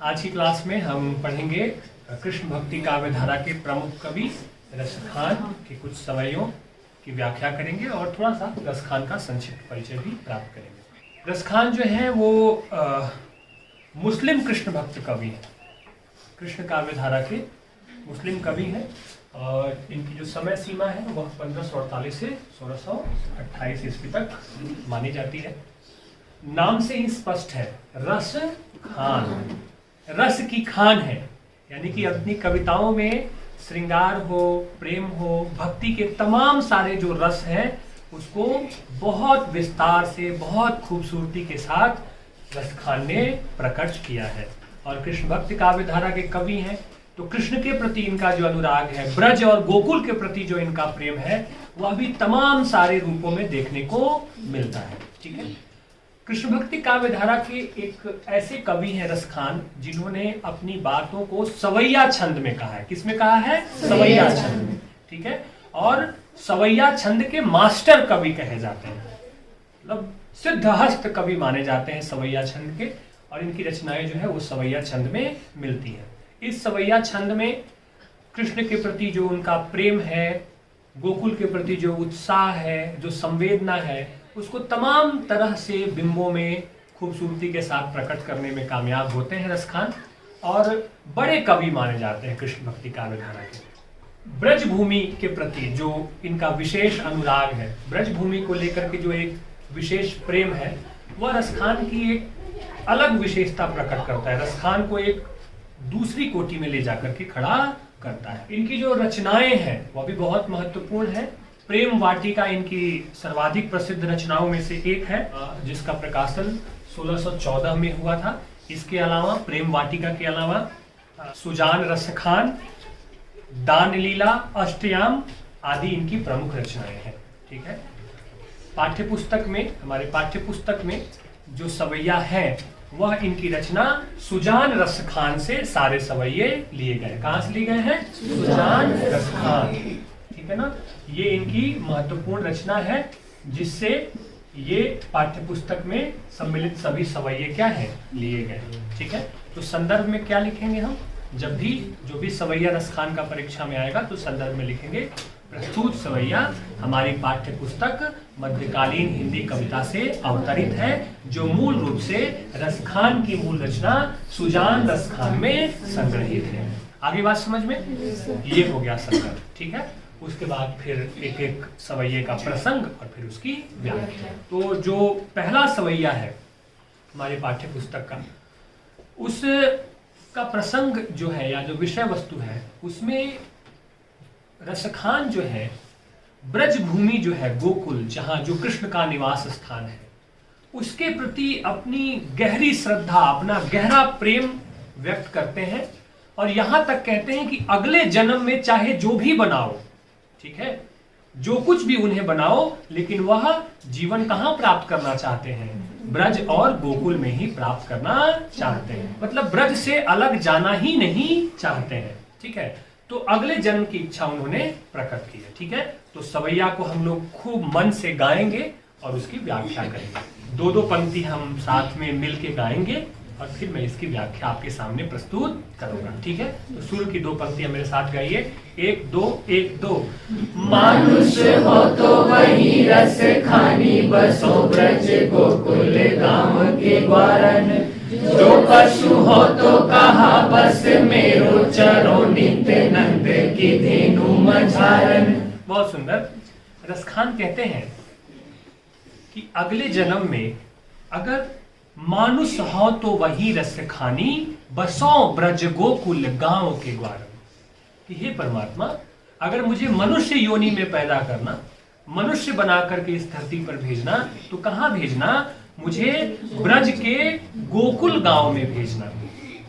आज की क्लास में हम पढ़ेंगे कृष्ण भक्ति काव्य धारा के प्रमुख कवि रसखान के कुछ सवैयों की व्याख्या करेंगे और थोड़ा सा रसखान का संक्षिप्त परिचय भी प्राप्त करेंगे। रसखान जो है वो मुस्लिम कृष्ण भक्त कवि हैं, कृष्ण काव्य धारा के मुस्लिम कवि हैं और इनकी जो समय सीमा है वह 1548 से 1628 ईस्वी तक मानी जाती है। नाम से ही स्पष्ट है, रस खान, रस की खान है, यानी कि अपनी कविताओं में श्रृंगार हो, प्रेम हो, भक्ति के तमाम सारे जो रस हैं उसको बहुत विस्तार से, बहुत खूबसूरती के साथ रसखान ने प्रकट किया है। और कृष्ण भक्ति काव्य धारा के कवि हैं तो कृष्ण के प्रति इनका जो अनुराग है, ब्रज और गोकुल के प्रति जो इनका प्रेम है वह भी तमाम सारे रूपों में देखने को मिलता है। ठीक है, कृष्ण भक्ति काव्य धारा के एक ऐसे कवि हैं रसखान जिन्होंने अपनी बातों को सवैया छंद में कहा है। किसमें कहा है? सवैया छंद में। ठीक है, और सवैया छंद के मास्टर कवि कहे जाते हैं, मतलब सिद्धहस्त कवि माने जाते हैं सवैया छंद के, और इनकी रचनाएं जो है वो सवैया छंद में मिलती हैं। इस सवैया छंद में कृष्ण के प्रति जो उनका प्रेम है, गोकुल के प्रति जो उत्साह है, जो संवेदना है, उसको तमाम तरह से बिंबों में खूबसूरती के साथ प्रकट करने में कामयाब होते हैं रसखान, और बड़े कवि माने जाते हैं कृष्ण भक्ति काव्य धारा के। ब्रज भूमि के प्रति जो इनका विशेष अनुराग है, ब्रज भूमि को लेकर के जो एक विशेष प्रेम है, वह रसखान की एक अलग विशेषता प्रकट करता है, रसखान को एक दूसरी कोटि में ले जाकर के खड़ा करता है। इनकी जो रचनाएं हैं वह भी बहुत महत्वपूर्ण है। प्रेम वाटिका इनकी सर्वाधिक प्रसिद्ध रचनाओं में से एक है, जिसका प्रकाशन 1614 में हुआ था। इसके अलावा प्रेम वाटिका के अलावा सुजान रसखान, दान लीला, अष्टयाम आदि इनकी प्रमुख रचनाएं हैं। ठीक है, पाठ्यपुस्तक में, हमारे पाठ्यपुस्तक में जो सवैया है वह इनकी रचना सुजान रसखान से सारे सवैये लिए गए। कहां से लिए गए हैं? सुजान रसखान। ठीक है ना, ये इनकी महत्वपूर्ण रचना है जिससे ये पाठ्यपुस्तक में सम्मिलित सभी सवैये क्या है? लिए गए। ठीक है, तो संदर्भ में क्या लिखेंगे हम? जब भी जो भी सवैया रसखान का परीक्षा में आएगा तो संदर्भ में लिखेंगे प्रस्तुत सवैया हमारी पाठ्यपुस्तक मध्यकालीन हिंदी कविता से अवतरित है, जो मूल रूप से रसखान की मूल रचना सुजान रसखान में संग्रहित है। आगे बात समझ में? ये हो गया संदर्भ। ठीक है, उसके बाद फिर एक एक सवैये का प्रसंग और फिर उसकी व्याख्या। तो जो पहला सवैया है हमारे पाठ्यपुस्तक का, उसका प्रसंग जो है या जो विषय वस्तु है उसमें रसखान जो है ब्रज भूमि जो है, गोकुल, जहां जो कृष्ण का निवास स्थान है, उसके प्रति अपनी गहरी श्रद्धा, अपना गहरा प्रेम व्यक्त करते हैं और यहां तक कहते हैं कि अगले जन्म में चाहे जो भी बनाओ, ठीक है, जो कुछ भी उन्हें बनाओ, लेकिन वह जीवन कहां प्राप्त करना चाहते हैं? ब्रज और गोकुल में ही प्राप्त करना चाहते हैं, मतलब ब्रज से अलग जाना ही नहीं चाहते हैं। ठीक है, तो अगले जन्म की इच्छा उन्होंने प्रकट की है। ठीक है, तो सवैया को हम लोग खूब मन से गाएंगे और उसकी व्याख्या करेंगे। दो दो पंक्ति हम साथ में मिलके गाएंगे और फिर मैं इसकी व्याख्या आपके सामने प्रस्तुत करूंगा। ठीक है, तो शुरू की दो पंक्तियां मेरे साथ गाइए। 1 2 1 2। मनुष्य हो तो वही रस खानी, बसो ब्रज गोकुल गांव के ग्वारन। जो पशु हो तो कहा बस मेरो चरो, नित्य नंद की धेनु मझारन। बहुत सुंदर। रसखान कहते हैं कि अगले जन्म में अगर मानुष हो तो वही रस खानी, बसो ब्रज गोकुल गांव के ग्वारन। कि हे परमात्मा, अगर मुझे मनुष्य योनि में पैदा करना, मनुष्य बना करके इस धरती पर भेजना, तो कहां भेजना? मुझे ब्रज के गोकुल गांव में भेजना।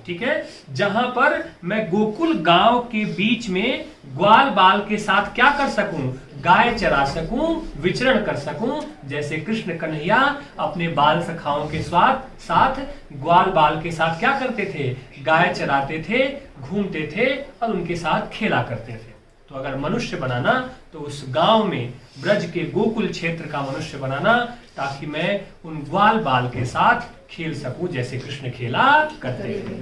ठीक है, जहां पर मैं गोकुल गांव के बीच में ग्वाल बाल के साथ क्या कर सकूं? गाय चरा सकूं, विचरण कर सकूं, जैसे कृष्ण कन्हैया अपने बाल सखाओं के साथ ग्वाल बाल के साथ क्या करते थे? गाय चराते थे, घूमते थे और उनके साथ खेला करते थे। तो अगर मनुष्य बनाना तो उस गांव में, ब्रज के गोकुल क्षेत्र का मनुष्य बनाना, ताकि मैं उन ग्वाल बाल के साथ खेल सकूं जैसे कृष्ण खेला करते थे।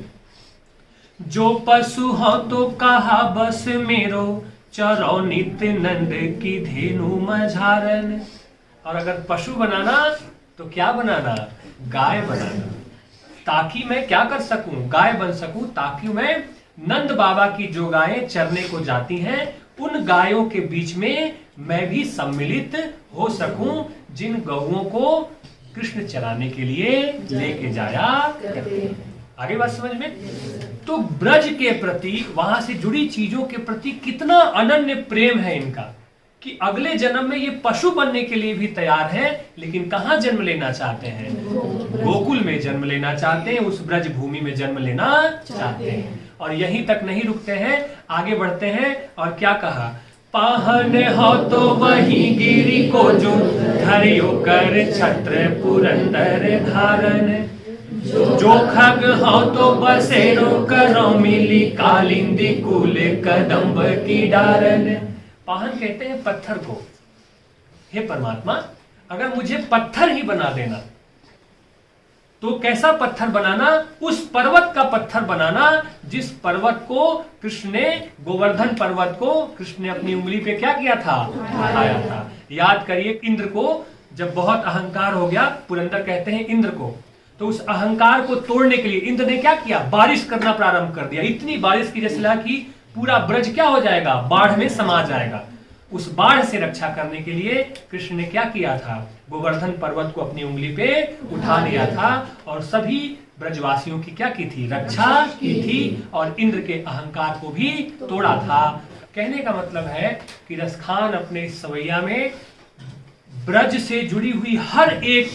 जो पशु हो तो कहा बस मेरो, चरो नित्य नंद की धेनु मझारन। और अगर पशु बनाना तो क्या बनाना, गाय बनाना, ताकि मैं क्या कर सकूं, गाय बन सकूं, ताकि मैं नंद बाबा की जो गायें चरने को जाती हैं उन गायों के बीच में मैं भी सम्मिलित हो सकूं, जिन गौओं को कृष्ण चराने के लिए लेके जाया करते। आगे बात समझ में? तो ब्रज के प्रति, वहां से जुड़ी चीजों के प्रति कितना अनन्य प्रेम है इनका, कि अगले जन्म में ये पशु बनने के लिए भी तैयार है, लेकिन कहां जन्म लेना चाहते हैं, गोकुल में जन्म लेना चाहते हैं, उस ब्रज भूमि में जन्म लेना चाहते हैं। और यहीं तक नहीं रुकते हैं, आगे बढ़ते हैं और क्या कहा, पाहन हो तो वही गिरी को जो, धरियो कर छत्र पुरंदर धारण। जो खग हो तो बसेरो करो मिली, कालिंदी कुल कदम्ब की डारन। पाहन कहते हैं पत्थर को। हे परमात्मा, अगर मुझे पत्थर ही बना देना तो कैसा पत्थर बनाना, उस पर्वत का पत्थर बनाना जिस पर्वत को कृष्ण ने, गोवर्धन पर्वत को कृष्ण ने अपनी उंगली पे क्या किया था, उठाया था। याद करिए, इंद्र को जब बहुत अहंकार हो गया, पुरंदर कहते हैं इंद्र को, तो उस अहंकार को तोड़ने के लिए इंद्र ने क्या किया, बारिश करना प्रारंभ कर दिया। इतनी बारिश की जैसे कि पूरा ब्रज क्या हो जाएगा, बाढ़ में समा जाएगा। उस बाढ़ से रक्षा करने के लिए कृष्ण ने क्या किया था, गोवर्धन पर्वत को अपनी उंगली पे उठा लिया था और सभी ब्रजवासियों की क्या की थी, रक्षा की थी, और इंद्र के अहंकार को भी तोड़ा था। कहने का मतलब है कि रसखान अपने इस सवैया में ब्रज से जुड़ी हुई हर एक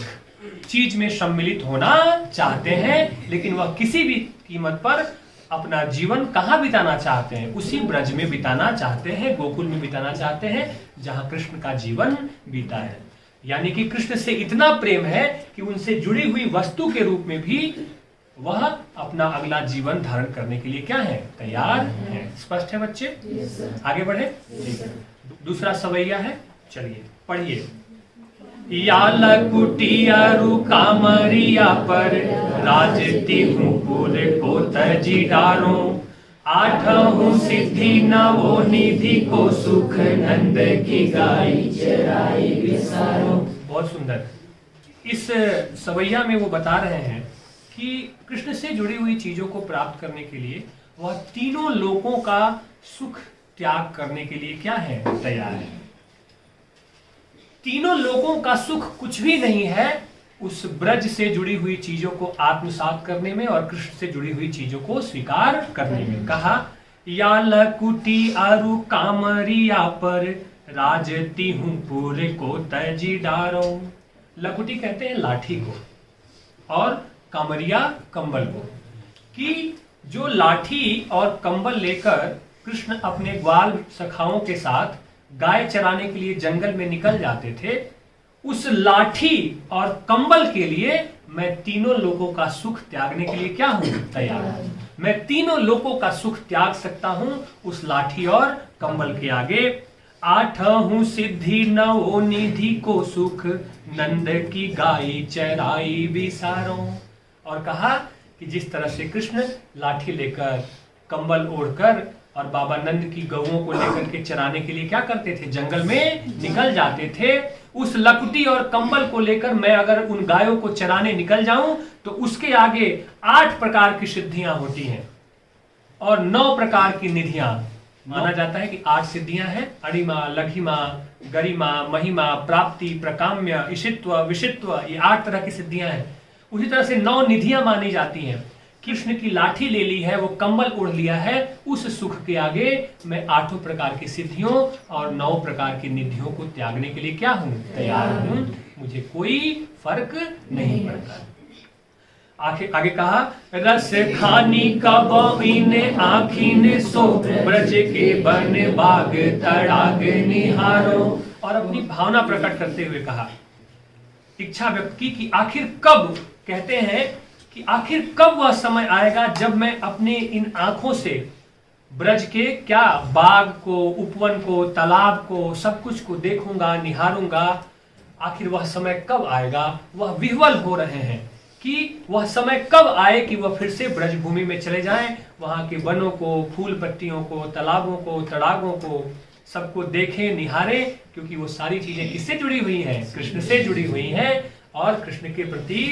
चीज में सम्मिलित होना चाहते हैं, लेकिन वह किसी भी कीमत पर अपना जीवन कहां बिताना चाहते हैं, उसी ब्रज में बिताना चाहते हैं, गोकुल में बिताना चाहते हैं, जहां कृष्ण का जीवन बीता है। यानी कि कृष्ण से इतना प्रेम है कि उनसे जुड़ी हुई वस्तु के रूप में भी वह अपना अगला जीवन धारण करने के लिए क्या है, तैयार है। स्पष्ट है बच्चे? आगे बढ़े। दूसरा सवैया है, चलिए पढ़िए। या लकुटियारु कामरिया पर, राजती हूँ पूरे को तजी डारो। आठहूँ सिद्धि नवो निधि को, सुख नंद की गाय चराई विसारो। बहुत सुंदर। इस सवैया में वो बता रहे हैं कि कृष्ण से जुड़ी हुई चीजों को प्राप्त करने के लिए वह तीनों लोकों का सुख त्याग करने के लिए क्या है, तैयार है। तीनों लोगों का सुख कुछ भी नहीं है उस ब्रज से जुड़ी हुई चीजों को आत्मसात करने में और कृष्ण से जुड़ी हुई चीजों को स्वीकार करने में। कहा, या लकुटी आरु कामरिया पर, राजती हूं पूरे को तजी डारो। लकुटी कहते हैं लाठी को, और कामरिया कंबल को, कि जो लाठी और कंबल लेकर कृष्ण अपने ग्वाल सखाओं के साथ गाय चराने के लिए जंगल में निकल जाते थे, उस लाठी और कंबल के लिए मैं तीनों लोगों का सुख त्यागने के लिए क्या हूं, तैयार हूं। मैं तीनों लोगों का सुख त्याग सकता हूं उस लाठी और कंबल के आगे। आठहूँ सिद्धि नवो निधि को, सुख नंद की गाय चराई विसारो। और कहा कि जिस तरह से कृष्ण लाठी लेकर, कंबल ओढ़कर और बाबा नंद की गौओं को लेकर के चराने के लिए क्या करते थे, जंगल में निकल जाते थे, उस लकुटी और कंबल को लेकर मैं अगर उन गायों को चराने निकल जाऊं तो उसके आगे 8 प्रकार की सिद्धियां होती हैं और 9 प्रकार की निधियां। माना जाता है कि 8 सिद्धियां हैं, अणिमा, लघिमा, गरिमा, महिमा, प्राप्ति, प्रकाम्य, इशित्व, विशित्व, ये 8 तरह की सिद्धियां हैं। उसी तरह से 9 निधियां मानी जाती हैं। कृष्ण की लाठी ले ली है, वो कंबल ओढ़ लिया है, उस सुख के आगे मैं 8 प्रकार की सिद्धियों और 9 प्रकार की निधियों को त्यागने के लिए क्या हूं, तैयार हूं। मुझे कोई फर्क नहीं पड़ता। आगे कहा, रस खानी कब इन आखिन सो, ब्रज के बन बाग तड़ाग निहारो। और अपनी भावना प्रकट करते हुए कहा, इच्छा व्यक्त की कि आखिर कब, कहते हैं कि आखिर कब वह समय आएगा जब मैं अपने इन आंखों से ब्रज के क्या बाग को, उपवन को, तालाब को, सब कुछ को देखूंगा, निहारूंगा। आखिर वह समय कब आएगा। वह विह्वल हो रहे हैं कि वह समय कब आए कि वह फिर से ब्रजभूमि में चले जाएं, वहां के वनों को, फूल पत्तियों को, तालाबों को, तड़ागों को, सबको देखें, निहारें, क्योंकि वो सारी चीजें किससे जुड़ी हुई हैं? कृष्ण से जुड़ी हुई हैं, और कृष्ण के प्रति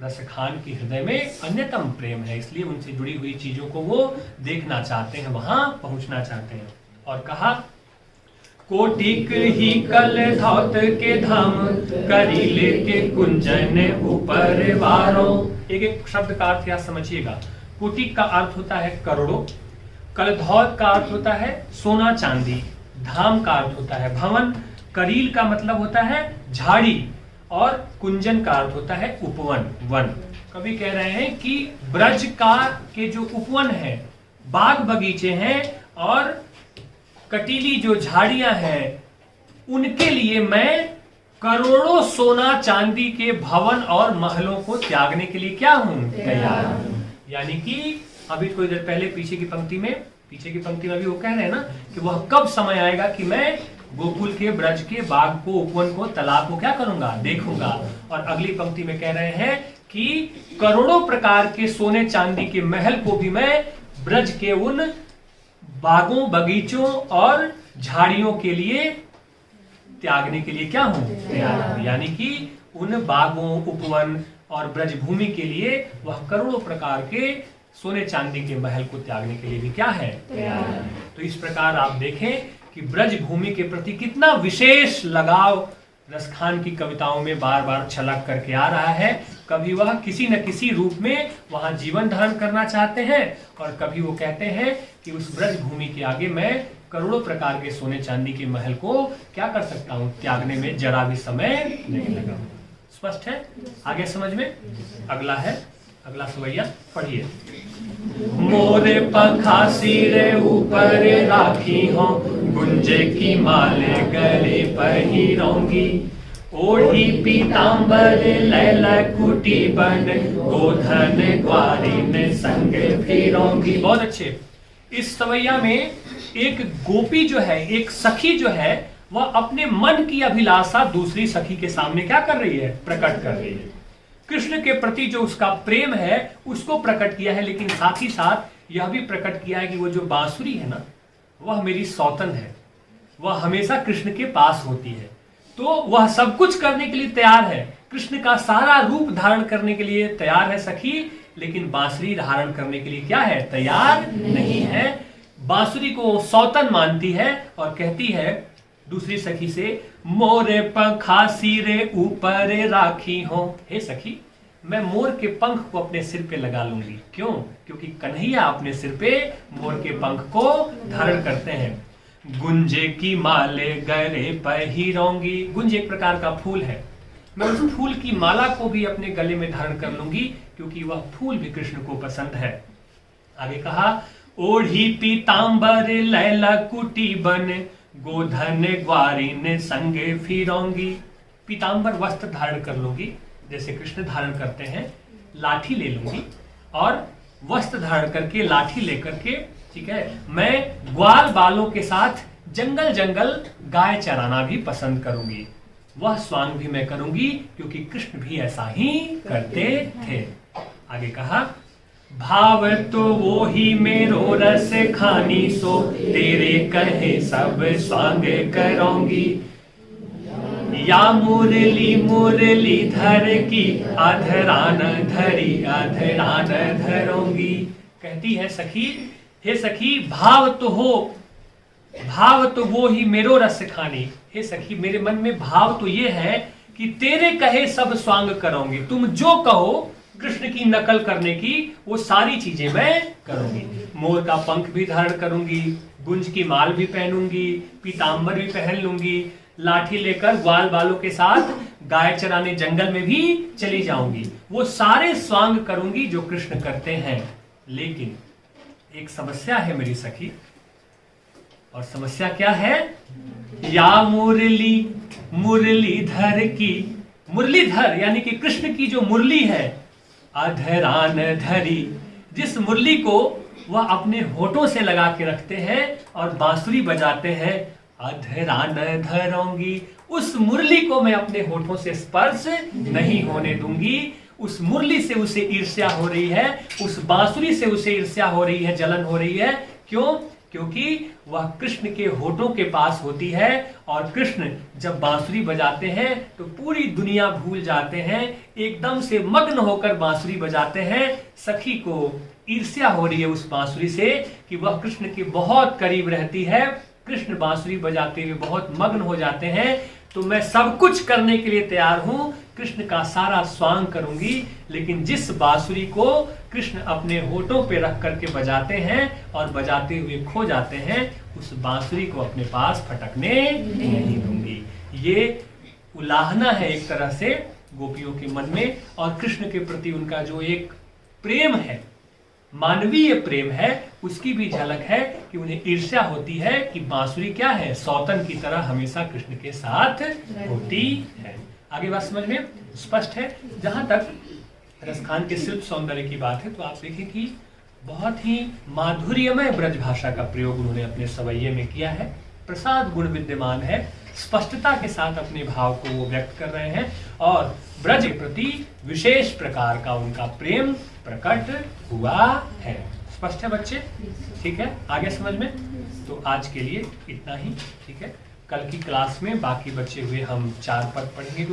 रसखान की हृदय में अन्यतम प्रेम है, इसलिए उनसे जुड़ी हुई चीजों को वो देखना चाहते हैं, वहां पहुंचना चाहते हैं। और कहा, कोटिक ही कल धौत के धाम, करीले के कुंजन ऊपर वारों। एक एक शब्द का अर्थ यह समझिएगा। कोटिक का अर्थ होता है करोड़ों, कलधौत का अर्थ होता है सोना चांदी, धाम का अर्थ होता है भवन, करील का मतलब होता है झाड़ी, और कुंजन का अर्थ होता है उपवन, वन। कवि कह रहे हैं कि ब्रज का के जो उपवन है, बाग बगीचे हैं और कटीली जो झाड़ियां हैं, उनके लिए मैं करोड़ों सोना चांदी के भवन और महलों को त्यागने के लिए क्या हूं? तैयार हूं। यानी कि अभी थोड़ी देर पहले पीछे की पंक्ति में अभी वो कह रहे हैं ना कि वह कब समय आएगा कि मैं गोकुल के, ब्रज के बाग को, उपवन को, तालाब को क्या करूंगा? देखूंगा। और अगली पंक्ति में कह रहे हैं कि करोड़ों प्रकार के सोने चांदी के महल को भी मैं ब्रज के उन बागों, बगीचों और झाड़ियों के लिए त्यागने के लिए क्या हूं? तैयार हूं। यानी कि उन बागों, उपवन और ब्रजभूमि के लिए वह करोड़ों प्रकार के सोने चांदी के महल को त्यागने के लिए भी क्या है? तैयार है। तो इस प्रकार आप देखें कि ब्रजभूमि के प्रति कितना विशेष लगाव रसखान की कविताओं में बार बार छलक करके आ रहा है। कभी वह किसी न किसी रूप में वहां जीवन धारण करना चाहते हैं, और कभी वो कहते हैं कि उस ब्रजभूमि के आगे मैं करोड़ों प्रकार के सोने चांदी के महल को क्या कर सकता हूं? त्यागने में जरा भी समय नहीं लगा। स्पष्ट है? आगे समझ में? अगला सवैया पढ़िए। मोरे पंखा सिरे ऊपर राखी हो, गुंजे की माले गले पहिरोंगी, ओढ़ी पीतांबर लैला कुटी बन, गोधन ग्वारीन संग फिरोंगी। बहुत अच्छे। इस सवैया में एक गोपी जो है, एक सखी जो है, वह अपने मन की अभिलाषा दूसरी सखी के सामने क्या कर रही है? प्रकट कर रही है। कृष्ण के प्रति जो उसका प्रेम है उसको प्रकट किया है, लेकिन साथ ही साथ यह भी प्रकट किया है कि वो जो बांसुरी है ना, वह मेरी सौतन है, वह हमेशा कृष्ण के पास होती है। तो वह सब कुछ करने के लिए तैयार है, कृष्ण का सारा रूप धारण करने के लिए तैयार है सखी, लेकिन बांसुरी धारण करने के लिए क्या है? तैयार नहीं है। बांसुरी को सौतन मानती है और कहती है दूसरी सखी से, मोरे पंखा सिरे ऊपर राखी हो। हे सखी, मैं मोर के पंख को अपने सिर पे लगा लूंगी। क्यों? क्योंकि कन्हैया अपने सिर पे मोर के पंख को धारण करते हैं। गुंजे की माले गले पहिरोंगी। गुंज एक प्रकार का फूल है, मैं उस फूल की माला को भी अपने गले में धारण कर लूंगी, क्योंकि वह फूल भी कृष्ण को पसंद है। आगे कहा, ओढ़ी पीतांबर लैला कुटी बन, गोधन ग्वारीन संगे फिरोंगी। पीतांबर वस्त्र धारण कर लूंगी, जैसे कृष्ण धारण करते हैं। लाठी ले लूंगी और वस्त्र धारण करके, लाठी लेकर के, ठीक है, मैं ग्वाल बालों के साथ जंगल जंगल गाय चराना भी पसंद करूंगी। वह स्वांग भी मैं करूंगी, क्योंकि कृष्ण भी ऐसा ही करते थे। आगे कहा, भाव तो वो ही मेरो रस खानी, सो तेरे कहे सब स्वांग करूंगी। या मुरली मुरली धर की, अधरान धरी अधरान धरूंगी। कहती है सखी, हे सखी, भाव तो वो ही मेरो रस खानी। हे सखी, मेरे मन में भाव तो ये है कि तेरे कहे सब स्वांग करूंगी। तुम जो कहो कृष्ण की नकल करने की, वो सारी चीजें मैं करूंगी। मोर का पंख भी धारण करूंगी, गुंज की माल भी पहनूंगी, पीतांबर भी पहन लूंगी, लाठी लेकर ग्वाल बालों के साथ गाय चराने जंगल में भी चली जाऊंगी। वो सारे स्वांग करूंगी जो कृष्ण करते हैं। लेकिन एक समस्या है मेरी सखी, और समस्या क्या है? या मुरली मुरलीधर की, मुरलीधर यानी कि कृष्ण की जो मुरली है, अधरान धरी, जिस मुरली को वह अपने होठों से लगा के रखते हैं और बांसुरी बजाते हैं, अधरान धरूंगी, उस मुरली को मैं अपने होठों से स्पर्श नहीं होने दूंगी। उस मुरली से उसे ईर्ष्या हो रही है, उस बांसुरी से उसे ईर्ष्या हो रही है, जलन हो रही है। क्यों? क्योंकि वह कृष्ण के होठों के पास होती है, और कृष्ण जब बांसुरी बजाते हैं तो पूरी दुनिया भूल जाते हैं, एकदम से मग्न होकर बांसुरी बजाते हैं। सखी को ईर्ष्या हो रही है उस बांसुरी से कि वह कृष्ण के बहुत करीब रहती है, कृष्ण बांसुरी बजाते हुए बहुत मग्न हो जाते हैं। तो मैं सब कुछ करने के लिए तैयार हूं, कृष्ण का सारा स्वांग करूंगी, लेकिन जिस बांसुरी को कृष्ण अपने होठों पे रख करके बजाते हैं और बजाते हुए खो जाते हैं, उस बांसुरी को अपने पास फटकने नहीं दूंगी। ये उलाहना है एक तरह से गोपियों के मन में, और कृष्ण के प्रति उनका जो एक प्रेम है, मानवीय प्रेम है, उसकी भी झलक है कि उन्हें ईर्ष्या होती है कि बांसुरी क्या है, सौतन की तरह हमेशा कृष्ण के साथ होती है। आगे बात समझ में स्पष्ट है। जहां तक रसखान के शिल्प सौंदर्य की बात है, तो आप देखें कि बहुत ही माधुर्यमय ब्रज भाषा का प्रयोग उन्होंने अपने सवैये में किया है। प्रसाद गुण विद्यमान है, स्पष्टता के साथ अपने भाव को वो व्यक्त कर रहे हैं, और ब्रज के प्रति विशेष प्रकार का उनका प्रेम प्रकट हुआ है। स्पष्ट है बच्चे? ठीक है, आगे समझ में। तो आज के लिए इतना ही। ठीक है, कल की क्लास में बाकी बचे हुए हम 4 पद पढ़ेंगे।